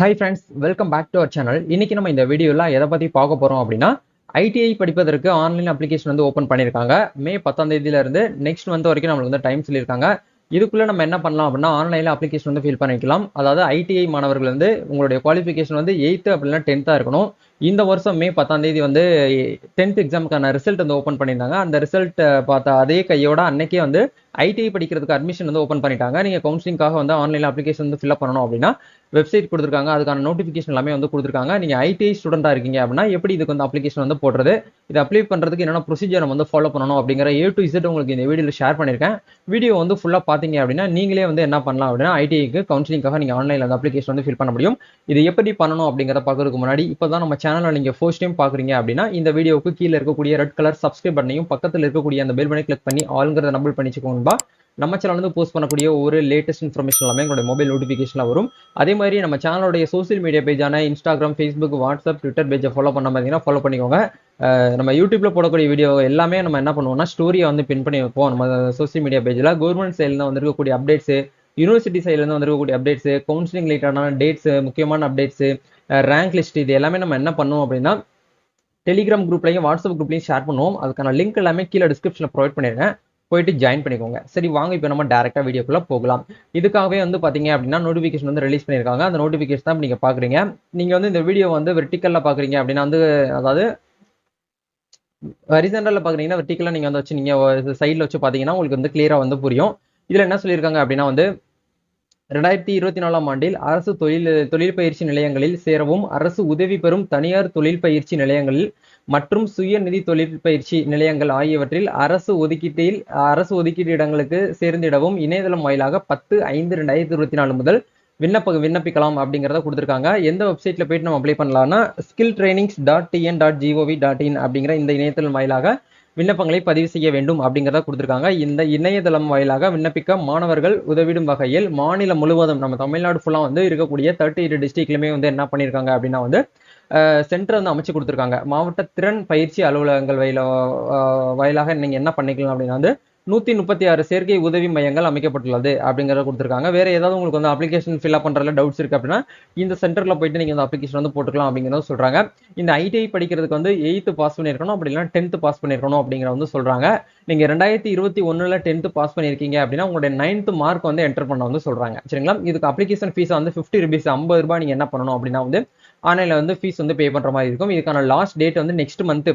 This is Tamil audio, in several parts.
Hi friends, welcome back to our channel. இன்னைக்கு நம்ம இந்த வீடியோல எதை பத்தி பார்க்க போறோம் அப்படின்னா ஐடிஐ படிப்பதற்கு ஆன்லைன் அப்ளிகேஷன் வந்து ஓபன் பண்ணிருக்காங்க. மே 10ஆம் தேதியில இருந்து நெக்ஸ்ட் மந்த் வரைக்கும் நமக்கு வந்து டைம் சொல்லியிருக்காங்க. இதுக்குள்ள நம்ம என்ன பண்ணலாம் அப்படின்னா ஆன்லைன்ல அப்ளிகேஷன் வந்து ஃபில் பண்ணிக்கலாம். அதாவது ஐடிஐ மாணவர்கள் வந்து உங்களுடைய குவாலிஃபிகேஷன் வந்து 8th அப்படின்னா 10th இருக்கணும். இந்த வருஷம் மே 10ஆம் தேதி வந்து 10th எக்ஸாமுக்கான ரிசல்ட் வந்து ஓபன் பண்ணியிருந்தாங்க. அந்த ரிசல்ட் பார்த்த அதே கையோட அன்னைக்கே வந்து ஐடிஐ படிக்கிறதுக்கு அட்மிஷன் வந்து ஓபன் பண்ணிட்டாங்க. நீங்க கவுன்சிலிங்காக வந்து ஆன்லைன்ல அப்ளிகேஷன் வந்து ஃபில் பண்ணணும் அப்படின்னா வெப்சைட் கொடுத்துருக்காங்க. அதுக்கான நோட்டிஃபிகேஷன் எல்லாமே வந்து கொடுத்துருக்காங்க. நீங்க ஐடிஐ ஸ்டூடெண்டா இருக்கீங்க அப்படின்னா எப்படி இதுக்கு வந்து அப்ளிகேஷன் வந்து போடுறது, இதை அப்ளை பண்றதுக்கு என்னென்ன ப்ரொசீஜர் நம்ம வந்து ஃபாலோ பண்ணணும் அப்படிங்கிற A to Z உங்களுக்கு இந்த வீடியோல ஷேர் பண்ணிருக்கேன். வீடியோ வந்து ஃபுல்லா பாத்தீங்க அப்படின்னா நீங்களே வந்து என்ன பண்ணலாம் அப்படின்னா ஐடிஐக்கு கவுன்சிலிங்காக நீங்க ஆன்லைன்ல அந்த அப்ளிகேஷன் வந்து ஃபில் பண்ண முடியும். இது எப்படி பண்ணணும் அப்படிங்கறத பாக்குறதுக்கு முன்னாடி இப்பதான் நம்ம சேனலை நீங்க ஃபர்ஸ்ட் டைம் பாக்குறீங்க அப்படின்னா இந்த வீடியோவுக்கு கீழே இருக்கக்கூடிய ரெட் கலர் சப்ஸ்கிரைப் பட்டனையும் பக்கத்தில் இருக்கக்கூடிய அந்த பெல் பட்டனை கிளிக் பண்ணி ஆல்ங்கிறத நம்பர் பண்ணிச்சுக்கோங்க. நம்ம சேனல் வந்து போஸ்ட் பண்ணக்கூடிய ஒரு லேட்டஸ்ட் இன்ஃபர்மேஷன் எல்லாமே உங்களுடைய மொபைல் நோட்டிஃபிகேஷன்ல வரும். அதே மாதிரி நம்ம சேனலோடைய சோசியல் மீடியா பேஜான இன்ஸ்டாகிராம், ஃபேஸ்புக், வாட்ஸ்அப், ட்விட்டர் பேஜை ஃபாலோ பண்ண பார்த்தீங்கன்னா ஃபாலோ பண்ணிக்கோங்க. நம்ம யூடியூப்ல போடக்கூடிய வீடியோ எல்லாமே நம்ம என்ன பண்ணுவோம்னா ஸ்டோரியை வந்து பின் பண்ணி வைப்போம். நம்ம சோசியல் மீடியா பேஜில் கவர்மெண்ட் சைட்ல வந்திருக்கக்கூடிய அப்டேட்ஸ், யூனிவர்சிட்டி சைட்ல இருந்து வந்திருக்கக்கூடிய அப்டேட்ஸ், கவுன்சிலிங் ரிலேட்டடான டேட்ஸ், முக்கியமான அப்டேட்ஸ், ரேங்க் லிஸ்ட், இது எல்லாமே நம்ம என்ன பண்ணுவோம் அப்படின்னா டெலிகிராம் குரூப்லையும் வாட்ஸ்அப் குரூப்லையும் ஷேர் பண்ணுவோம். அதுக்கான லிங்க் எல்லாமே கீழே டிஸ்கிரிப்ஷனில் ப்ரொவைட் பண்ணிருக்கேன். போயிட்டு ஜாயின் பண்ணிக்கோங்க. சரி வாங்க இப்போ நம்ம டேரக்டா வீடியோக்குள்ள போகலாம். இதுக்காகவே வந்து பாத்தீங்க அப்படின்னா நோட்டிஃபிகேஷன் வந்து ரிலீஸ் பண்ணிருக்காங்க. அந்த நோட்டிஃபிகேஷன் தான் நீங்க பாக்குறீங்க. நீங்க வந்து இந்த வீடியோ வந்து வெர்டிகல்ல பாக்குறீங்க அப்படின்னா வந்து அதாவது ஹரிசாண்டல்ல பாக்குறீங்கன்னா வெர்டிகல்ல நீங்க வந்து வச்சு நீங்க சைட்ல வச்சு பாத்தீங்கன்னா உங்களுக்கு வந்து கிளியரா வந்து புரியும். இதுல என்ன சொல்லியிருக்காங்க அப்படின்னா வந்து 2024ஆம் ஆண்டில் அரசு தொழில் பயிற்சி நிலையங்களில் சேரவும், அரசு உதவி பெறும் தனியார் தொழில் பயிற்சி நிலையங்களில் மற்றும் சுய நிதி தொழில் பயிற்சி நிலையங்கள் ஆகியவற்றில் அரசு ஒதுக்கீட்டு இடங்களுக்கு சேர்ந்திடவும் இணையதளம் வாயிலாக 10/5/2024 முதல் விண்ணப்பிக்கலாம் அப்படிங்கிறத கொடுத்துருக்காங்க. எந்த வெப்சைட்ல போயிட்டு நம்ம அப்ளை பண்ணலாம்னா skilltrainings.tn.gov.in அப்படிங்கிற இந்த இணையதளம் வாயிலாக விண்ணப்பங்களை பதிவு செய்ய வேண்டும் அப்படிங்கிறத கொடுத்துருக்காங்க. இந்த இணையதளம் வாயிலாக விண்ணப்பிக்க மாணவர்கள் உதவிடும் வகையில் மாநிலம் முழுவதும் நம்ம தமிழ்நாடு ஃபுல்லா வந்து இருக்கக்கூடிய 38 டிஸ்ட்ரிக்ட்லயுமே வந்து என்ன பண்ணிருக்காங்க அப்படின்னா வந்து சென்டர் வந்து அமைச்சு கொடுத்துருக்காங்க. மாவட்ட திறன் பயிற்சி அலுவலகங்கள் வாயிலாக நீங்க என்ன பண்ணிக்கலாம் அப்படின்னா வந்து 136 சேர்க்கை உதவி மையங்கள் அமைக்கப்பட்டுள்ளது அப்படிங்கறத கொடுத்துருக்காங்க. வேற ஏதாவது உங்களுக்கு வந்து அப்ளிகேஷன் ஃபில் பண்றதுல டவுட்ஸ் இருக்கு அப்படின்னா இந்த சென்டர்ல போயிட்டு நீங்க அந்த அப்ளிகேஷன் வந்து போட்டுக்கலாம் அப்படிங்கறத சொல்றாங்க. இந்த ஐடிஐ படிக்கிறதுக்கு வந்து 8th பாஸ் பண்ணிருக்கணும், அப்படி இல்லைன்னா 10th பாஸ் பண்ணிருக்கணும் அப்படிங்கறத வந்து சொல்றாங்க. நீங்க 2021ல 10th பாஸ் பண்ணிருக்கீங்க அப்படின்னா உங்களுடைய 9th மார்க் வந்து என்டர் பண்ண வந்து சொல்றாங்க. சரிங்களா? இதுக்கு அப்ளிகேஷன் ஃபீஸ் வந்து 50 rupees, 50 ரூபாய் நீங்க என்ன பண்ணணும் அப்படின்னா வந்து ஆன்லைன்ல வந்து ஃபீஸ் வந்து பே பண்ற மாதிரி இருக்கும். இதுக்கான லாஸ்ட் டேட் வந்து நெக்ஸ்ட் மந்த்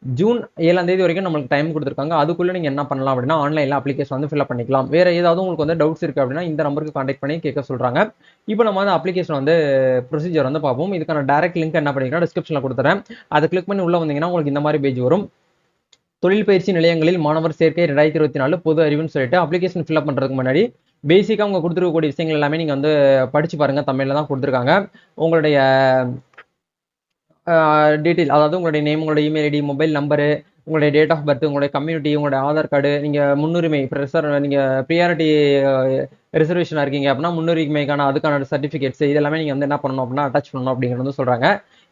ஜூன் 7ஆம் தேதி வரைக்கும் நம்மளுக்கு டைம் கொடுத்துருக்காங்க. அதுக்குள்ள நீங்க என்ன பண்ணலாம் அப்படின்னா ஆன்லைன்ல அப்ளிகேஷன் வந்து ஃபில் பண்ணிக்கலாம். வேற ஏதாவது உங்களுக்கு வந்து டவுட்ஸ் இருக்கு அப்படின்னா இந்த நம்பருக்கு கான்டாக்ட் பண்ணி கேட்க சொல்றாங்க. இப்போ நம்ம வந்து அப்ளிகேஷன் வந்து ப்ரொசீஜர் வந்து பார்ப்போம். இதுக்கான டைரக்ட் லிங்க் என்ன பண்ணிக்கலாம் டிஸ்கிரிப்ஷன்ல கொடுத்துறேன். அதை கிளிக் பண்ணி உள்ள வந்தீங்கன்னா உங்களுக்கு இந்த மாதிரி பேஜ் வரும். தொழில் பயிற்சி நிலையங்களில் மாணவர் சேர்க்கை 2024 பொது அறிவுன்னு சொல்லிட்டு அப்ளிகேஷன் ஃபில் பண்றதுக்கு முன்னாடி பேசிக்கா அவங்க கொடுத்துருக்கக்கூடிய விஷயங்கள் எல்லாமே நீங்க வந்து படிச்சு பாருங்க. தமிழ்ல தான் கொடுத்துருக்காங்க. உங்களுடைய டீட்டெயில், அதாவது உங்களுடைய நேம், உங்களுடைய இமெயில் ஐடி, மொபைல் நம்பரு, உங்களுடைய டேட் ஆஃப் பர்த், உங்களுடைய கம்யூனிட்டி, உங்களுடைய ஆதார் கார்டு, நீங்க முன்னுரிமை நீங்க ப்ரியாரிட்டி ரிசர்வேஷனா இருக்கீங்க அப்படின்னா முன்னுரிமைக்கான அதுக்கான சர்டிஃபிகேட்ஸ் இதெல்லாமே நீங்க வந்து என்ன பண்ணணும் அப்படின்னா அட்டாச் பண்ணணும் அப்படிங்கிறது வந்து சொல்றாங்க.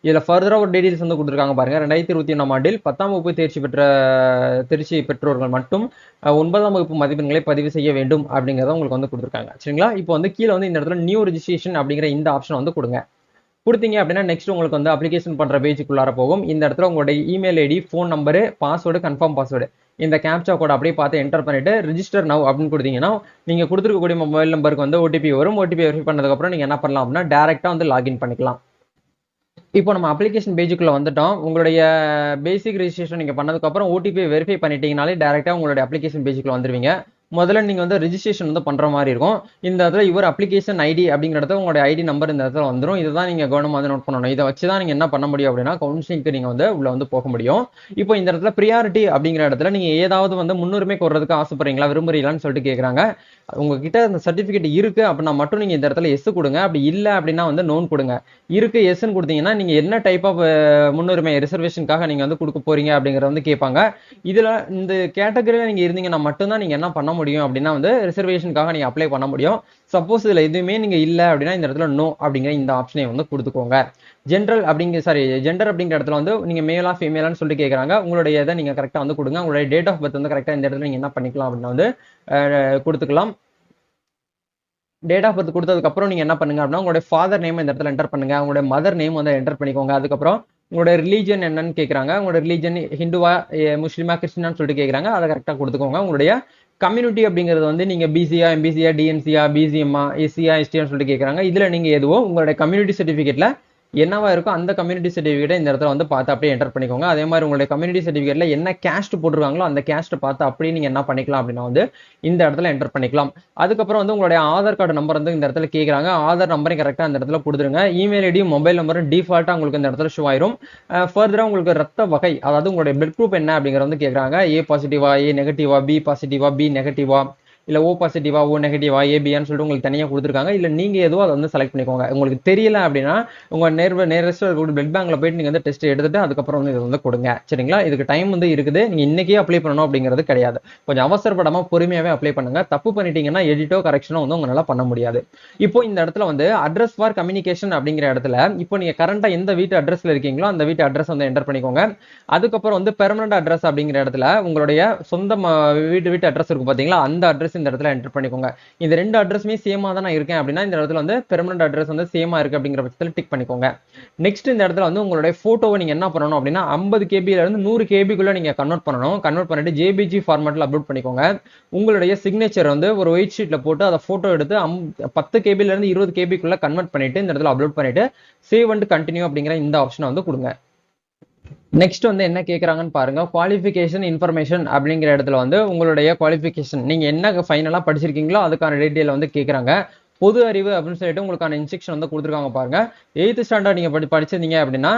இதுல ஃபர்தரா ஒரு டீடைல்ஸ் வந்து கொடுத்துருக்காங்க பாருங்க. 2021ஆம் ஆண்டில் 10ஆம் வகுப்பு தேர்ச்சி பெற்றோர்கள் மட்டும் 9ஆம் வகுப்பு மதிப்பெண்களை பதிவு செய்ய வேண்டும் அப்படிங்கிறத உங்களுக்கு வந்து கொடுத்துருக்காங்க. சரிங்களா? இப்போ வந்து கீழே வந்து இந்த இடத்துல நியூ ரெஜிஸ்ட்ரேஷன் அப்படிங்கிற இந்த ஆப்ஷன் வந்து கொடுங்க. கொடுத்தீங்க அப்படின்னா நெக்ஸ்ட் உங்களுக்கு வந்து அப்ளிகேஷன் பண்ற பேஜுக்குள்ளார போகும். இந்த இடத்துல உங்களுடைய email ID, phone number, password, confirm password, இந்த கேப்சா கோட் அப்படியே பார்த்து என்டர் பண்ணிட்டு ரிஜிஸ்டர் நவ் அப்படின்னு கொடுத்தீங்கன்னா நீங்க கொடுத்துருக்கக்கூடிய மொபைல் நம்பருக்கு வந்து ஓடிபி வரும். ஓடிபி வெரிஃபை பண்ணதுக்கு அப்புறம் நீங்க என்ன பண்ணலாம் அப்படின்னா டைரக்டா வந்து லாகின் பண்ணிக்கலாம். இப்போ நம்ம அப்ளிகேஷன் பேஜுக்குள்ள வந்துட்டோம். உங்களுடைய பேசிக் ரெஜிஸ்ட்ரேஷன் நீங்க பண்ணதுக்கு அப்புறம் ஓடிபி வெரிஃபை பண்ணிட்டீங்கனாலே டைரக்டா உங்களுடைய அப்ளிகேஷன் பேஜுக்குள்ள வந்துருவீங்க. முதல்ல நீங்க வந்து ரெஜிஸ்ட்ரேஷன் வந்து பண்ற மாதிரி இருக்கும். இந்த இடத்துல யுவர் அப்ளிகேஷன் ஐடி அப்படிங்கிறத உங்களுடைய ஐடி நம்பர் இந்த இடத்துல வந்துடும். இதுதான் நீங்க கவனமா வந்து நோட் பண்ணணும். இதை வச்சுதான் நீங்க என்ன பண்ண முடியும் அப்படின்னா கவுன்சிலிங்க்கு நீங்க வந்து உள்ள வந்து போக முடியும். இப்போ இந்த இடத்துல ப்ரியாரிட்டி அப்படிங்கிற இடத்துல நீங்க ஏதாவது வந்து முன்னுரிமை கோர்றதுக்கு ஆசைப்படுறீங்களா, விரும்புறீங்களான்னு சொல்லிட்டு கேட்கறாங்க. உங்ககிட்ட அந்த சர்டிபிகேட் இருக்கு அப்படின்னா மட்டும் நீங்க இந்த இடத்துல எஸ் கொடுங்க. அப்படி இல்லை அப்படின்னா வந்து நோன் கொடுங்க. இருக்கு எஸ்ன்னு கொடுத்தீங்கன்னா நீங்க என்ன டைப் ஆஃப் முன்னுரிமை ரிசர்வேஷனுக்காக நீங்க வந்து கொடுக்க போறீங்க அப்படிங்கறத வந்து கேட்பாங்க. இதுல இந்த கேட்டகரியில நீங்க இருந்தீங்கன்னா மட்டும்தான் நீங்க என்ன பண்ண முடியும் அப்படின்னா வந்து ரிசர்வேஷனுக்காக நீங்க அப்ளை பண்ண முடியும். சப்போஸ் இதுல எதுவுமே நீங்க இல்ல அப்படின்னா இந்த இடத்துல நோ அப்படிங்கிற இந்த ஆப்ஷனை வந்து கொடுத்துக்கோங்க. ஜெண்டர் அப்படிங்கிற இடத்துல வந்து நீங்க மேலா ஃபீமேலான்னு சொல்லிட்டு கேட்கறாங்க. உங்களுடைய இதை நீங்க கரெக்டா வந்து கொடுங்க. உங்களுடைய டேட் ஆஃப் பர்த் வந்து கரெக்டா இந்த இடத்துல நீங்க என்ன பண்ணிக்கலாம் அப்படின்னா வந்து கொடுத்துக்கலாம். டேட் ஆஃப் பர்த் கொடுத்ததுக்கப்புறம் நீங்கள் என்ன பண்ணுங்க அப்படின்னா உங்களுடைய ஃபாதர் நேம் இந்த இடத்துல என்டர் பண்ணுங்க, உங்களுடைய மதர் நேம் வந்து என்டர் பண்ணிக்கோங்க. அதுக்கப்புறம் உங்களுடைய ரிலீஜன் என்னன்னு கேட்குறாங்க, உங்களோட ரிலீஜன் ஹிந்துவா முஸ்லீமா கிறிஸ்டினான்னு சொல்லிட்டு கேட்குறாங்க, அதை கரெக்டாக கொடுத்துக்கோங்க. உங்களுடைய கம்யூனிட்டி அப்படிங்கிறது வந்து நீங்கள் பிசியா எம்பிசியா டிஎன்சியா பிசிஎம்மா எஸ்சியா எஸ்டியான்னு சொல்லிட்டு கேட்குறாங்க. இதில் நீங்கள் எதுவோ உங்களுடைய கம்யூனிட்டி சர்டிஃபிகேட்டில் என்னவா இருக்கோ அந்த கம்யூனிட்டி சர்டிஃபிகேட்டை இந்த இடத்துல வந்து பார்த்து அப்படியே என்டர் பண்ணிக்கோங்க. அதே மாதிரி உங்களுடைய கம்யூனிட்டி சர்டிஃபிகேட்ல என்ன கேஸ்ட் போட்டிருக்காங்களோ அந்த கேஸ்ட் பார்த்து அப்படியே நீங்க என்ன பண்ணிக்கலாம் அப்படின்னா வந்து இந்த இடத்துல என்டர் பண்ணிக்கலாம். அதுக்கப்புறம் வந்து உங்களுடைய ஆதார் கார்டு நம்பர் வந்து இந்த இடத்துல கேட்குறாங்க, ஆதார் நம்பரையும் கரெக்டாக அந்த இடத்துல கொடுத்துருங்க. இமெயில் ஐடியும் மொபைல் நம்பரும் டிஃபால்ட்டாக உங்களுக்கு இந்த இடத்துல ஷோ ஆயிரும். ஃபர்தராக உங்களுக்கு ரத்த வகை, அதாவது உங்களுடைய பிளட் குரூப் என்ன அப்படிங்கிறத வந்து கேட்குறாங்க. ஏ பாசிட்டிவா, ஏ நெகட்டிவா, பி பாசிட்டிவா, பி நெகட்டிவா, இல்லை ஓ பாசிட்டிவா, ஓ நெகட்டிவா, ஏபியான்னு சொல்லிட்டு உங்களுக்கு தனியாக கொடுத்துருக்காங்க. இல்லை நீங்கள் எதுவோ அதை வந்து செலக்ட் பண்ணிக்கோங்க. உங்களுக்கு தெரியல அப்படின்னா உங்கள் நேரஸ்ட் பிளட் பேங்க்ல போயிட்டு நீங்கள் வந்து டெஸ்ட் எடுத்துட்டு அதுக்கப்புறம் வந்து இதை வந்து கொடுங்க. சரிங்களா? இதுக்கு டைம் வந்து இருக்குது, நீங்கள் இன்னைக்கே அப்ளை பண்ணணும் அப்படிங்கிறது கிடையாது. கொஞ்சம் அவசரப்படாமல் பொறுமையாகவே அப்ளை பண்ணுங்க. தப்பு பண்ணிட்டீங்கன்னா எடிட்டோ கரெக்ஷனோ வந்து உங்களால் பண்ண முடியாது. இப்போ இந்த இடத்துல வந்து அட்ரஸ் ஃபார் கம்யூனிகேஷன் அப்படிங்கிற இடத்துல இப்போ நீங்கள் கரண்டாக எந்த வீட்டு அட்ரஸ்ல இருக்கீங்களோ அந்த வீட்டு அட்ரஸ் வந்து என்டர் பண்ணிக்கோங்க. அதுக்கப்புறம் வந்து பெர்மனன்ட் அட்ரஸ் அப்படிங்கிற இடத்துல உங்களுடைய சொந்த வீட்டு அட்ரஸ் இருக்கும் பார்த்தீங்களா, அந்த அட்ரஸ் இந்த இடத்துல என்டர் பண்ணிக்கோங்க. இந்த ரெண்டு அட்ரஸுமே சேமா தான் நான் இருக்கேன் அப்படின்னா இந்த இடத்துல வந்து பெர்மனன்ட் அட்ரஸ் வந்து சேமா இருக்கு அப்படிங்கிற பட்சத்தில் டிக் பண்ணிக்கோங்க. நெக்ஸ்ட் இந்த இடத்துல வந்து உங்களுடைய போட்டோவை நீங்க என்ன பண்ணணும் அப்படின்னா 50 கேபில இருந்து 100 கேபிக்குள்ள நீங்க கன்வெர்ட் பண்ணணும். கன்வெர்ட் பண்ணிட்டு ஜேபிஜி ஃபார்மேட்ல அப்லோட் பண்ணிக்கோங்க. உங்களுடைய சிக்னேச்சர் வந்து ஒரு ஒயிட் ஷீட்ல போட்டு அதை போட்டோ எடுத்து 10 கேபில இருந்து 20 கேபிக்குள்ள கன்வெர்ட் பண்ணிட்டு இந்த இடத்துல அப்லோட் பண்ணிட்டு சேவ் அண்ட் கண்டினியூ அப்படிங்கிற இந்த ஆப்ஷனை வந்து கொடுங்க. நெக்ஸ்ட் வந்து என்ன கேட்குறாங்கன்னு பாருங்க. குவாலிஃபிகேஷன் இன்ஃபர்மேஷன் அப்படிங்கிற இடத்துல வந்து உங்களுடைய குவாலிஃபிகேஷன் நீங்க என்ன ஃபைனலாக படிச்சிருக்கீங்களோ அதுக்கான டீட்டெயில் வந்து கேட்குறாங்க. பொது அறிவு அப்படின்னு சொல்லிட்டு உங்களுக்கான இன்ஸ்ட்ரக்ஷன் வந்து கொடுத்துருக்காங்க பாருங்க. 8th ஸ்டாண்டர்ட் நீங்க படிச்சிருந்தீங்க அப்படின்னா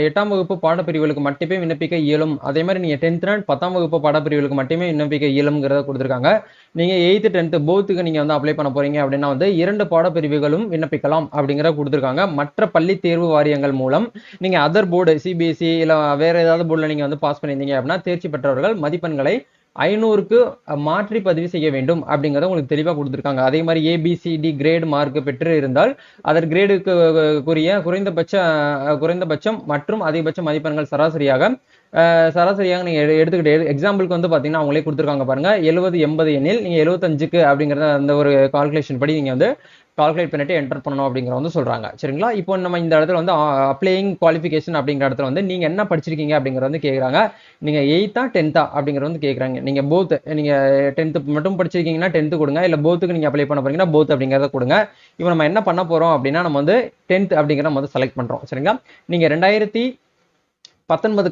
8ஆம் வகுப்பு பாடப்பிரிவுகளுக்கு மட்டுமே விண்ணப்பிக்க இயலும். அதே மாதிரி நீங்க 10th அண்ட் 10ஆம் வகுப்பு பாடப்பிரிவுகளுக்கு மட்டுமே விண்ணப்பிக்க இயலும்ங்கிறத கொடுத்துருக்காங்க. நீங்க 8th 10th போத்துக்கு நீங்க வந்து அப்ளை பண்ண போறீங்க அப்படின்னா வந்து 2 பாடப்பிரிவுகளும் விண்ணப்பிக்கலாம் அப்படிங்கிறத கொடுத்துருக்காங்க. மற்ற பள்ளி தேர்வு வாரியங்கள் மூலம் நீங்க அதர் போர்டு சிபிஎஸ்இ இல்ல வேற ஏதாவது போர்டுல நீங்க வந்து பாஸ் பண்ணியிருந்தீங்க அப்படின்னா தேர்ச்சி பெற்றவர்கள் மதிப்பெண்களை 500க்கு மாற்றி பதிவு செய்ய வேண்டும் அப்படிங்கிறத உங்களுக்கு தெளிவாக கொடுத்துருக்காங்க. அதே மாதிரி ஏபிசிடி கிரேட் மார்க் பெற்று இருந்தால் அதன் கிரேடுக்கு குறைந்தபட்சம் மற்றும் அதிகபட்ச மதிப்பெண்கள் சராசரியாக நீங்க எடுத்துக்கிட்டு எக்ஸாம்பிளுக்கு வந்து பாத்தீங்கன்னா அவங்களே கொடுத்துருக்காங்க பாருங்க. 70 80 எண்ணில் நீங்க 75க்கு அப்படிங்கறத அந்த ஒரு கால்குலேஷன் படி நீங்க வந்து கால்குலேட் பண்ணிட்டு என்டர் பண்ணணும் அப்படிங்கிற வந்து சொல்றாங்க. சரிங்களா? இப்போ நம்ம இந்த இடத்துல வந்து அப்ளையிங் குவாலிஃபிகேஷன் அப்படிங்கிற இடத்துல வந்து நீங்க என்ன படிச்சிருக்கீங்க அப்படிங்கறது வந்து கேக்குறாங்க. நீங்க 8th 10th அப்படிங்கறது வந்து கேக்குறாங்க. நீங்க போத் நீங்க 10th மட்டும் படிச்சிருக்கீங்கன்னா 10th கொடுங்க, இல்ல போத்துக்கு நீங்க அப்ளை பண்ண போறீங்கன்னா போத் அப்படிங்கறத கொடுங்க. இப்போ நம்ம என்ன பண்ண போறோம் அப்படின்னா நம்ம வந்து 10th அப்படிங்கறத நம்ம வந்து செலக்ட் பண்றோம். சரிங்களா? நீங்க 2019க்கு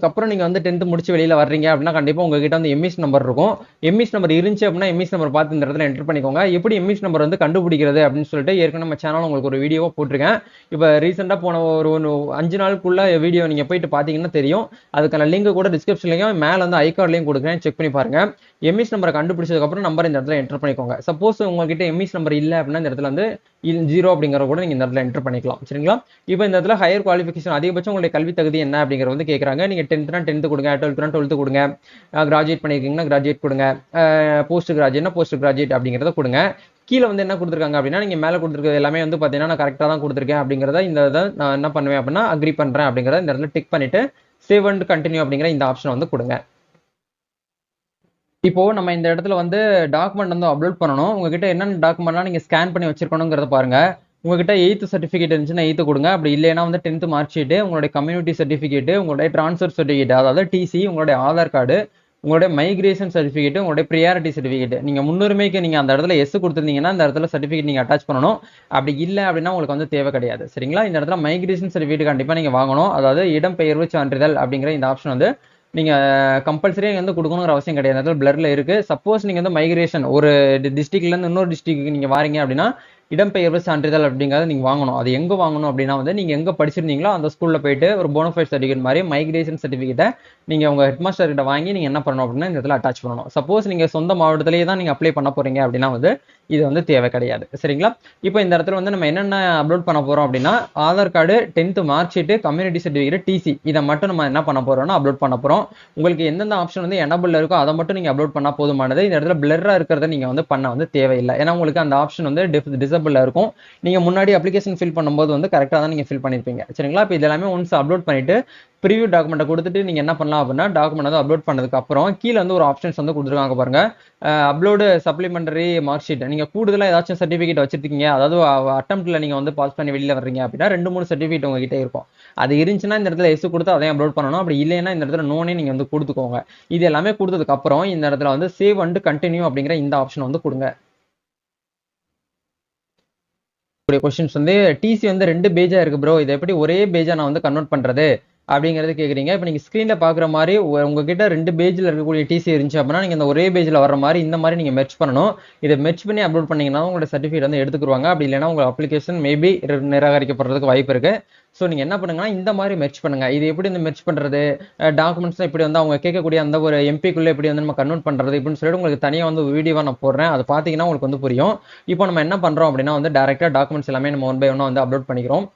அப்புறம் நீங்க வந்து 10th முடிச்சு வெளியில வர்றீங்க அப்படின்னா கண்டிப்பா உங்ககிட்ட வந்து எம்இஸ் நம்பர் இருக்கும். எம்இஸ் நம்பர் இருந்துச்சு அப்படின்னா எம்இஸ் நம்பர் பார்த்து இந்த இடத்துல என்டர் பண்ணிக்கோங்க. எப்படி எம்இஸ் நம்பர் வந்து கண்டுபிடிக்கிறது அப்படின்னு சொல்லிட்டு ஏற்கனவே நம்ம சேனல் உங்களுக்கு ஒரு வீடியோவா போட்டிருக்கேன். இப்போ ரீசெண்டா போன ஒரு 5 நாளுக்குள்ள வீடியோ நீங்க போயிட்டு பாத்தீங்கன்னா தெரியும். அதுக்கான லிங்க் கூட டிஸ்கிரிப்ஷன்லயும் மேல வந்து ஐகார்ட்லயும் கொடுக்குறேன், செக் பண்ணி பாருங்க. எம்இஸ் நம்பரை கண்டுபிடிச்சதுக்கு அப்புறம் நம்பர் இந்த இடத்துல என்டர் பண்ணிக்கோங்க. சப்போஸ் உங்ககிட்ட எம்இஸ் நம்பர் இல்லை அப்படின்னா இந்த இடத்துல வந்து 0 அப்படிங்கிற கூட நீங்க இந்த இடத்துல என்டர் பண்ணிக்கலாம். சரிங்களா? இப்போ இந்த இடத்துல ஹையர் குவாலிஃபிகேஷன் அதிகபட்சம் உங்களுடைய கல்வி தகுதி என்ன அப்படிங்கிறது வந்து கேட்கறாங்க. நீங்க 10th 10th கொடுங்க, 12th 12th கொடுங்க, கிராஜுவேட் பண்ணிருக்கீங்கன்னா கிராஜுவேட் கொடுங்க, போஸ்ட் கிராஜுவேட்னா போஸ்ட் கிராஜுவேட் அப்படிங்கிறத கொடுங்க. கீழே வந்து என்ன கொடுத்துருக்காங்க அப்படின்னா நீங்க மேலே கொடுத்துருக்கிறது எல்லாமே வந்து பாத்தீங்கன்னா நான் கரெக்டாக தான் கொடுத்துருக்கேன் அப்படிங்கிறத இந்த இதை நான் என்ன பண்ணுவேன் அப்படின்னா அக்ரி பண்றேன் அப்படிங்கிறத இந்த இடத்துல டிக் பண்ணிட்டு சேவ் அண்ட் கண்டினியூ அப்படிங்கிற இந்த ஆப்ஷனை வந்து கொடுங்க. இப்போ நம்ம இந்த இடத்துல வந்து டாக்குமெண்ட் வந்து அப்லோட் பண்ணணும். உங்ககிட்ட என்னென்ன டாக்குமெண்ட்லாம் நீங்க ஸ்கேன் பண்ணி வச்சிருக்கணுங்கிறத பாருங்க. உங்ககிட்ட 8th சர்டிஃபிகேட் இருந்துச்சுன்னா 8th கொடுங்க. அப்படி இல்லைன்னா வந்து 10th மார்க் ஷீட், உங்களுடைய கம்யூனிட்டி சர்டிஃபிகேட், உங்களுடைய டிரான்ஸ்ஃபர் சர்டிஃபிகேட் அதாவது டிசி, உங்களுடைய ஆதார் கார்டு, உங்களுடைய மைக்ரேஷன் சர்டிஃபிகேட், உங்களுடைய ப்ரியாரிட்டி சர்டிஃபிகேட். நீங்க முன்னுரிமைக்கு நீங்க அந்த இடத்துல எஸ் கொடுத்துருந்தீங்கன்னா அந்த இடத்துல சர்டிஃபிகேட் நீங்க அட்டாச் பண்ணணும். அப்படி இல்லை அப்படின்னா உங்களுக்கு வந்து தேவை கிடையாது. சரிங்களா? இந்த இடத்துல மைக்ரேஷன் சர்டிஃபிகேட் கண்டிப்பா நீங்க வாங்கணும். அதாவது இடம்பெயர்வு சான்றிதழ் அப்படிங்கிற இந்த ஆப்ஷன் வந்து நீங்க கம்பல்சரியா வந்து கொடுக்கணுங்கிற அவசியம் கிடையாது. அதில் பிளர்ல இருக்கு. சப்போஸ் நீங்க வந்து மைக்ரேஷன் ஒரு டிஸ்ட்ரிக்ட்ல இருந்து இன்னொரு டிஸ்ட்ரிக்ட் நீங்க வாரீங்க அப்படின்னா இடம்பெயர்வு சான்றிதழ் அப்படிங்கிறத நீங்க வாங்கணும். அது எங்க வாங்கணும் அப்படின்னா வந்து நீங்க எங்க படிச்சிருந்தீங்களோ அந்த ஸ்கூல்ல போயிட்டு ஒரு போனஃபைட் சர்டிஃபிகேட் மாதிரி மைக்ரேஷன் சர்டிஃபிகேட்டை நீங்க உங்க ஹெட்மாஸ்டர் கிட்ட வாங்கி நீங்க என்ன பண்ணணும் அப்படின்னா இந்த இடத்துல அட்டாச் பண்ணணும். சப்போஸ் நீங்க சொந்த மாவட்டத்திலேயே தான் நீங்க அப்ளை பண்ண போறீங்க அப்படின்னா வந்து இது வந்து தேவை கிடையாது. சரிங்களா? இப்போ இந்த இடத்துல வந்து நம்ம என்னென்ன அப்லோட் பண்ண போறோம் அப்படின்னா Aadhaar card, 10th mark sheet, community certificate, TC இதை மட்டும் நம்ம என்ன பண்ண போறோம்னா அப்லோட் பண்ண போறோம். உங்களுக்கு எந்தெந்த ஆப்ஷன் வந்து எனபிள் இருக்கோ அதை மட்டும் நீங்க அப்லோட் பண்ணா போதுமானது. இந்த இடத்துல பிளர்ரா இருக்கிறத நீங்க வந்து பண்ண வந்து தேவையில்லை. ஏன்னா உங்களுக்கு அந்த ஆப்ஷன் வந்து டிசபிள் இருக்கும். நீங்க முன்னாடி அப்ளிகேஷன் ஃபில் பண்ணும்போது வந்து கரெக்டாக தான் நீங்க ஃபில் பண்ணிருப்பீங்க. சரிங்களா? இப்போ இதெல்லாமே ஒன்ஸ் அப்லோட் பண்ணிட்டு ப்ரிவியூ டாக்குமெண்ட்டை கொடுத்துட்டு நீங்கள் என்ன பண்ணலாம் அப்படின்னா டாக்குமெண்ட் வந்து அப்லோட் பண்ணதுக்கப்புறம் கீழே வந்து ஒரு ஆப்ஷன்ஸ் வந்து கொடுத்துருக்காங்க பாருங்க. Upload supplementary mark sheet. நீங்கள் கூடுதலாக ஏதாச்சும் சர்டிஃபிகேட் வச்சிருக்கீங்க, அதாவது அட்டம்ப்ட்ல நீங்கள் வந்து பாஸ் பண்ணி வெளியில் வர்றீங்க அப்படின்னா 2-3 சர்டிஃபிகேட் உங்ககிட்ட இருக்கும். அது இருந்துச்சுன்னா இந்த இடத்துல எஸ் கொடுத்து அதையும் அப்லோட் பண்ணணும். அப்படி இல்லைன்னா இந்த இடத்துல நோனே நீங்கள் வந்து கொடுத்துக்கோங்க. இது எல்லாமே கொடுத்ததுக்கப்புறம் இந்த இடத்துல வந்து சேவ் அண்ட் கண்டினியூ அப்படிங்கிற இந்த ஆப்ஷன் வந்து கொடுங்க. கொஸ்டின்ஸ் வந்து டிசி வந்து 2 பேஜா இருக்கு ப்ரோ, இதை எப்படி ஒரே பேஜா நான் வந்து கன்வெர்ட் பண்றது அப்படிங்கிறது கேக்குறீங்க. இப்போ நீங்க ஸ்கிரீன்ல பாக்குற மாதிரி உங்ககிட்ட 2 பேஜ்ல இருக்கக்கூடிய டிசி இருந்துச்சு அப்படின்னா நீங்க இந்த ஒரே பேஜ்ல வர மாதிரி இந்த மாதிரி நீங்க மெர்ஜ் பண்ணணும். இதை மெர்ஜ் பண்ணி அப்லோட் பண்ணீங்கன்னா உங்களோட சர்டிஃபிகேட் வந்து எடுத்துக்குவாங்க. அப்படி இல்லைன்னா உங்க அப்ளிகேஷன் மேபி நிராகரிக்கப்படுறதுக்கு வாய்ப்பு இருக்கு. ஸோ நீங்க என்ன பண்ணுங்கன்னா இந்த மாதிரி மெர்ஜ் பண்ணுங்க. இது எப்படி இந்த மெர்ஜ் பண்றது, டாக்குமெண்ட்ஸ் இப்படி வந்து அவங்க கேட்கக்கூடிய அந்த ஒரு எம்பிக்குள்ள எப்படி வந்து நம்ம கன்வெர்ட் பண்றது இப்படின்னு சொல்லிட்டு உங்களுக்கு தனியாக வந்து வீடியோவா நான் போடுறேன். அதை பார்த்தீங்கன்னா உங்களுக்கு வந்து புரியும். இப்போ நம்ம என்ன பண்றோம் அப்படின்னா வந்து டைரக்டா டாக்குமெண்ட்ஸ் எல்லாமே நம்ம ஒன் பை ஒன்னா வந்து அப்லோட் பண்ணிக்கிறோம்.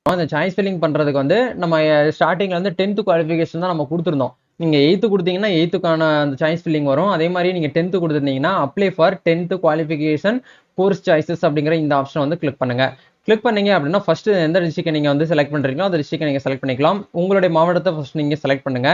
அந்த சாய்ஸ் ஃபில்லிங் பண்றதுக்கு வந்து நம்ம ஸ்டார்டிங்ல வந்து 10th குவாலிஃபிகேஷன் தான் நம்ம கொடுத்துருந்தோம். நீங்க 8th கொடுத்தீங்கன்னா 8க்கான அந்த சாய்ஸ் ஃபில்லிங் வரும். அதே மாதிரி நீங்க 10th கொடுத்துருந்தீங்கன்னா apply for 10th qualification course choices அப்படிங்கிற இந்த ஆப்ஷன் வந்து கிளிக் பண்ணுங்க. கிளிக் பண்ணீங்க அப்படின்னா ஃபர்ஸ்ட் எந்த டிஸ்ட்ரிக்ட் நீங்க வந்து செலக்ட் பண்றீங்களோ அந்த டிஸ்ட்ரிக்ட் நீங்க செலக்ட் பண்ணிக்கலாம். உங்களுடைய மாவட்டத்தை ஃபர்ஸ்ட் நீங்க செலக்ட் பண்ணுங்க.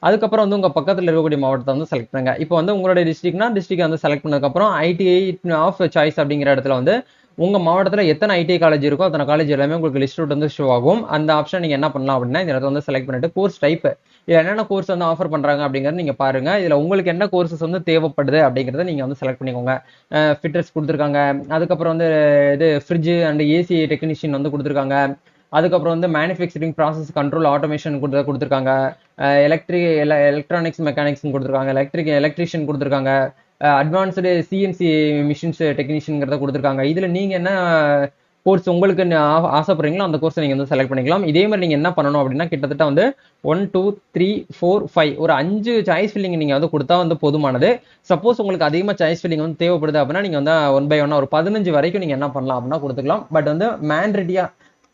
அதுக்கப்புறம் வந்து உங்க பக்கத்துல இருக்கக்கூடிய மாவட்டத்தை வந்து செலக்ட் பண்ணுங்க. இப்போ வந்து உங்களுடைய டிஸ்ட்ரிக்ட்னா டிஸ்ட்ரிக்ட் வந்து செலக்ட் பண்ணதுக்கப்புறம் ஐடிஐ ஆஃப் சாய்ஸ் அப்படிங்கிற இடத்துல வந்து உங்க மாவட்டத்தில் எத்தனை ஐடிஐ காலேஜ் இருக்கோ அத்தனை காலேஜ் எல்லாமே உங்களுக்கு லிஸ்ட் அவுட் வந்து ஷோ ஆகும். அந்த ஆப்ஷன் நீங்க என்ன பண்ணலாம் அப்படின்னா இந்த இடத்துல வந்து செலக்ட் பண்ணிட்டு கோர்ஸ் டைப், இதுல என்னென்ன கோர்ஸ் வந்து ஆஃபர் பண்றாங்க அப்படிங்கறது நீங்க பாருங்க. இதுல உங்களுக்கு என்ன கோர்சஸ் வந்து தேவைப்படுது அப்படிங்கறத நீங்க வந்து செலக்ட் பண்ணிக்கோங்க. ஃபிட்டர்ஸ் கொடுத்துருக்காங்க, அதுக்கப்புறம் வந்து இது ஃப்ரிட்ஜ் அண்ட் ஏசி டெக்னீஷியன் வந்து கொடுத்துருக்காங்க, அதுக்கப்புறம் வந்து மேனுஃபேக்சரிங் ப்ராசஸ் கண்ட்ரோல் ஆட்டோமேஷன் கொடுத்துருக்காங்க, எலக்ட்ரானிக்ஸ் மெக்கானிக்ஸ் கொடுத்துருக்காங்க, எலக்ட்ரிஷியன் கொடுத்துருக்காங்க, அட்வான்ஸ்டு சிஎன்சி மிஷின்ஸ் டெக்னீஷியன்ங்கிறத கொடுத்துருக்காங்க. இதுல நீங்க என்ன கோர்ஸ் உங்களுக்கு ஆசைப்படுறீங்களோ அந்த கோர்ஸை நீங்க வந்து செலக்ட் பண்ணிக்கலாம். இதே மாதிரி நீங்க என்ன பண்ணணும் அப்படின்னா கிட்டத்தட்ட வந்து 1 2 3 4 5 ஒரு 5 சாய்ஸ் ஃபில்லிங் நீங்க வந்து கொடுத்தா வந்து போதுமானது. சப்போஸ் உங்களுக்கு அதிகமா சாய்ஸ் ஃபில்லிங் வந்து தேவைப்படுது அப்படின்னா நீங்க வந்து ஒன் பை ஒன்னா ஒரு 15 வரைக்கும் நீங்க என்ன பண்ணலாம் அப்படின்னா கொடுத்துக்கலாம். பட் வந்து மேண்ட்ரிட்டியா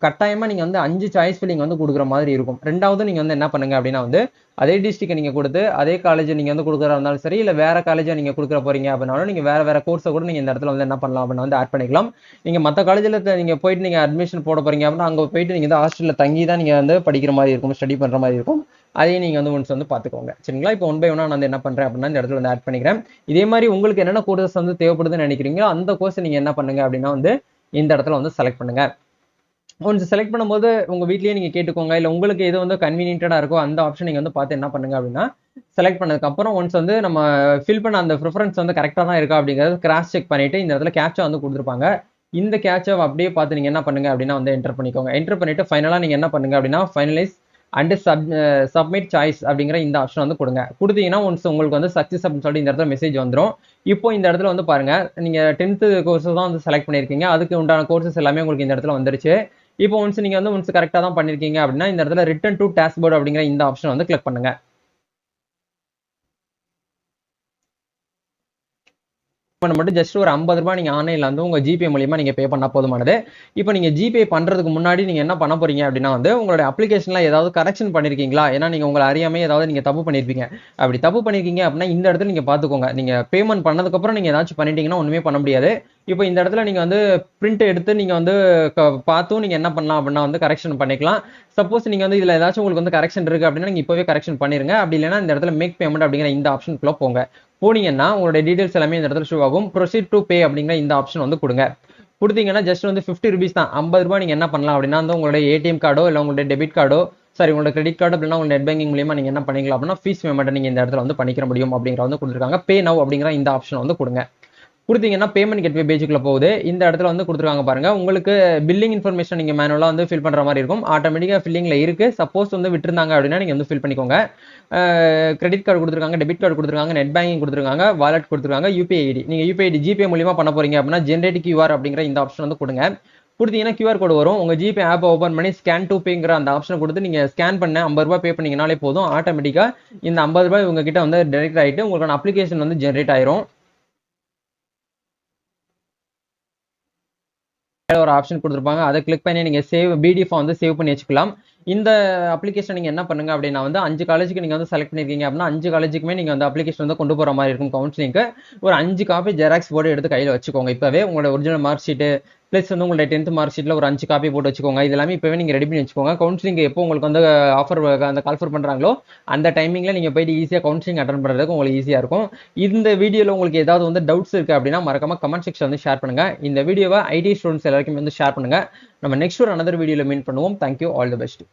கட்டாயமா நீங்க வந்து 5 சாய்ஸ் ஃபில்லிங் வந்து கொடுக்குற மாதிரி இருக்கும். ரெண்டாவது நீங்க வந்து என்ன பண்ணுங்க அப்படின்னா வந்து அதே டிஸ்ட்ரிக்ட் நீங்க கொடுத்து அதே காலேஜ் நீங்க வந்து கொடுக்குறா இருந்தாலும் சரி, இல்ல வேற காலேஜா நீங்க கொடுக்குற போறீங்க அப்படின்னாலும் நீங்க வேற வேற கோர்ஸை கூட நீங்க இந்த இடத்துல வந்து என்ன பண்ணலாம் அப்படின்னா வந்து ஆட் பண்ணிக்கலாம். நீங்க மற்ற காலேஜ்ல நீங்க போயிட்டு நீங்க அட்மிஷன் போட போறீங்க அப்படின்னா அங்க போயிட்டு நீங்க வந்து ஹாஸ்டல்ல தங்கி தான் நீங்க வந்து படிக்கிற மாதிரி இருக்கும், ஸ்டடி பண்ற மாதிரி இருக்கும். அதையும் நீங்க வந்து ஒன்ஸ் வந்து பாத்துக்கோங்க. சரிங்களா? இப்போ ஒன் பை ஒன்னா நான் வந்து என்ன பண்றேன் அப்படின்னா இந்த இடத்துல வந்து ஆட் பண்ணிக்கிறேன். இதே மாதிரி உங்களுக்கு என்னென்ன கோர்சஸ் வந்து தேவைப்படுதுன்னு நினைக்கிறீங்களோ அந்த கோர்ஸ் நீங்க என்ன பண்ணுங்க அப்படின்னா வந்து இந்த இடத்துல வந்து செலக்ட் பண்ணுங்க. ஒன்ஸ் செலக்ட் பண்ணும்போது உங்க வீட்லயே நீங்க கேட்டுக்கோங்க, இல்ல உங்களுக்கு எது வந்து கன்வீனியன்டா இருக்கோ அந்த ஆப்ஷன் நீங்க வந்து பார்த்து என்ன பண்ணுங்க அப்படின்னா செலக்ட் பண்ணதுக்கு அப்புறம் ஒன்ஸ் வந்து நம்ம ஃபில் பண்ண அந்த ப்ரிஃபரன்ஸ் வந்து கரெக்டா தான் இருக்கா அப்படிங்கறது கிராஸ் செக் பண்ணிட்டு இந்த இடத்துல கேப்சா வந்து கொடுத்துருப்பாங்க. இந்த கேப்சாவை அப்படியே பார்த்து நீங்க என்ன பண்ணுங்க அப்படின்னா வந்து என்டர் பண்ணிக்கோங்க. என்டர் பண்ணிட்டு ஃபைனலா நீங்க என்ன பண்ணுங்க அப்படின்னா ஃபைனலைஸ் அண்ட் சப்மிட் சாய்ஸ் அப்படிங்கிற இந்த ஆப்ஷன் வந்து கொடுங்க. கொடுத்தீங்கன்னா ஒன்ஸ் உங்களுக்கு வந்து சக்சஸ் அப்படின்னு சொல்லிட்டு இந்த இடத்துல மெசேஜ் வந்துடும். இப்போ இந்த இடத்துல வந்து பாருங்க, நீங்க 10th கோர்ஸஸ் தான் வந்து செலக்ட் பண்ணிருக்கீங்க, அதுக்கு உண்டான கோர்சஸ் எல்லாமே உங்களுக்கு இந்த இடத்துல வந்துருச்சு. இப்போ ஒன்ஸ் நீங்க வந்து ஒன்ஸ் கரெக்டா தான் பண்ணிருக்கீங்க அப்படின்னா இந்த இடத்துல ரிட்டர்ன் டு டாஷ்போர்ட் அப்படிங்கிற இந்த ஆப்ஷன் வந்து கிளிக் பண்ணுங்க. மட்டும் ஜஸ்ட் ஒரு 50 ரூபாய் நீங்க ஆன்லைன்ல வந்து உங்க ஜிபே மூலியமா நீங்க பே பண்ணா போதுமானது. இப்போ நீங்க ஜிபே பண்றதுக்கு முன்னாடி நீங்க என்ன பண்ண போறீங்க அப்படின்னா வந்து உங்களுடைய அப்ளிகேஷன்ல ஏதாவது கரெக்ஷன் பண்ணிருக்கீங்களா? ஏன்னா நீங்க உங்களை அறியாமே ஏதாவது நீங்க தப்பு பண்ணிருப்பீங்க. அப்படி தப்பு பண்ணிருக்கீங்க அப்படின்னா இந்த இடத்துல நீங்க பாத்துக்கோங்க. நீங்க பேமெண்ட் பண்ணதுக்கு அப்புறம் நீங்க ஏதாச்சும் பண்ணிட்டீங்கன்னா ஒண்ணுமே பண்ண முடியாது. இப்போ இந்த இடத்துல நீங்க வந்து பிரிண்ட் எடுத்து நீங்க வந்து பார்த்தும் நீங்க என்ன பண்ணலாம் அப்படின்னா வந்து கரெக்ஷன் பண்ணிக்கலாம். சப்போஸ் நீங்க வந்து இதுல ஏதாச்சும் உங்களுக்கு வந்து கரெக்ஷன் இருக்கு அப்படின்னா நீங்க இப்பவே கரெக்ஷன் பண்ணிருங்க. அப்படி இல்லைன்னா இந்த இடத்துல மேக் பேமெண்ட் அப்படிங்கிற இந்த ஆப்ஷனுக்குள்ள போங்க. போனீங்கன்னா உங்களுடைய டீடைல்ஸ் எல்லாமே இந்த இடத்துல ஷோ ஆகும். ப்ரொசீட் டு பே அப்படிங்கிற இந்த ஆப்ஷன் வந்து கொடுங்க. கொடுத்தீங்கன்னா ஜஸ்ட் வந்து 50 ரூபீஸ் தான். 50 ரூபாய் நீங்க என்ன பண்ணலாம் அப்படின்னா வந்து உங்களுடைய ஏடிஎம் கார்டோ இல்ல உங்களுடைய டெபிட் கார்டோ சாரி உங்களோட கிரெடிட் கார்டு அப்படின்னா உங்க நெட் பேங்கிங் மூலியமா நீங்க என்ன பண்ணிக்கலாம் அப்படின்னா ஃபீஸ் பேமெண்ட் நீங்க இந்த இடத்துல வந்து பண்ணிக்க முடியும் அப்படிங்கிற வந்து கொடுத்துருக்காங்க. பே நவ் அப்படிங்கிற இந்த ஆப்ஷன் வந்து கொடுங்க. கொடுத்தீங்கன்னா பேமெண்ட் கேட்வே பேஜுக்குள்ள போகுது. இந்த இடத்துல வந்து கொடுத்துருக்காங்க பாருங்க, உங்களுக்கு பில்லிங் இன்ஃபர்மேஷன் நீங்க மேனுவலா வந்து ஃபில் பண்ற மாதிரி இருக்கும். ஆட்டோமேட்டிக்கா ஃபில்லிங்ல இருக்கு. சப்போஸ் வந்து விட்டுருந்தாங்க அப்படின்னா நீங்க வந்து ஃபில் பண்ணிக்கோங்க. கிரெடிட் கார்டு கொடுத்துருக்காங்க, டெபிட் கார்டு கொடுத்துருக்காங்க, நெட் பேங்கிங் கொடுத்துருக்காங்க, வாலெட் கொடுத்துருக்காங்க, யூபிஐ ஐடி. நீங்க யூபிஐ ஐடி ஜிபே மூலியமா பண்ண போறீங்க அப்படின்னா ஜென்ரேட் கியூஆர் அப்படிங்கிற இந்த ஆப்ஷன் வந்து கொடுங்க. கொடுத்தீங்கன்னா கியூஆர் கோடு வரும். உங்க ஜிபே ஆப் ஓபன் பண்ணி ஸ்கேன் டு பேங்கிற அந்த ஆப்ஷன் கொடுத்து நீங்க ஸ்கேன் பண்ண 50 ரூபாய் பே பண்ணீங்கனாலே போதும். ஆட்டோமேட்டிக்கா இந்த 50 ரூபாய் உங்ககிட்ட வந்து டைரக்ட் ஆயிட்டு உங்களுக்கான அப்ளிகேஷன் வந்து ஜென்ரேட் ஆயிரும். ஒரு ஆப்ஷன் கொடுத்துருப்பாங்க, அதை கிளிக் பண்ணி நீங்க சேவ் பிடிஎஃப் வந்து சேவ் பண்ணி வச்சுக்கலாம். இந்த அப்ளிகேஷன் நீங்க என்ன பண்ணுங்க அப்படின்னா வந்து 5 காலேஜுக்கு நீங்க வந்து செலக்ட் பண்ணிருக்கீங்க அப்படின்னா 5 காலேஜுக்குமே நீங்க அந்த அப்ளிகேஷன் வந்து கொண்டு போற மாதிரி இருக்கும் கவுன்சிலிங்க்கு. ஒரு 5 காப்பி ஜெராக்ஸ் போட்டு எடுத்து கையில வச்சுக்கோங்க. இப்பவே உங்களோட ஒரிஜினல் மார்க் ஷீட் பிளஸ் வந்து உங்களுடைய 10th மார்க் ஷீட்ல ஒரு 5 காப்பி போட்டு வச்சுக்கோங்க. இது எல்லாமே இப்பவே நீங்க ரெடி பண்ணி வச்சுக்கோங்க. கவுன்சிலிங் எப்போ உங்களுக்கு வந்து ஆஃபர் அந்த கால்ஃபர் பண்றாங்களோ அந்த டைமிங்ல நீங்க போயிட்டு ஈஸியா கவுன்சிலிங் அட்டன் பண்றதுக்கு உங்களுக்கு ஈஸியா இருக்கும். இந்த வீடியோல உங்களுக்கு ஏதாவது வந்து டவுட்ஸ் இருக்கு அப்படின்னா மறக்காம கமெண்ட் செக்ஷன் வந்து ஷேர் பண்ணுங்க. இந்த வீடியோவை ஐடி ஸ்டூடெண்ட்ஸ் எல்லாருக்கும் வந்து ஷேர் பண்ணுங்க. நம்ம நெக்ஸ்ட் ஒரு another வீடியோல மீட் பண்ணுவோம். Thank you, all the best.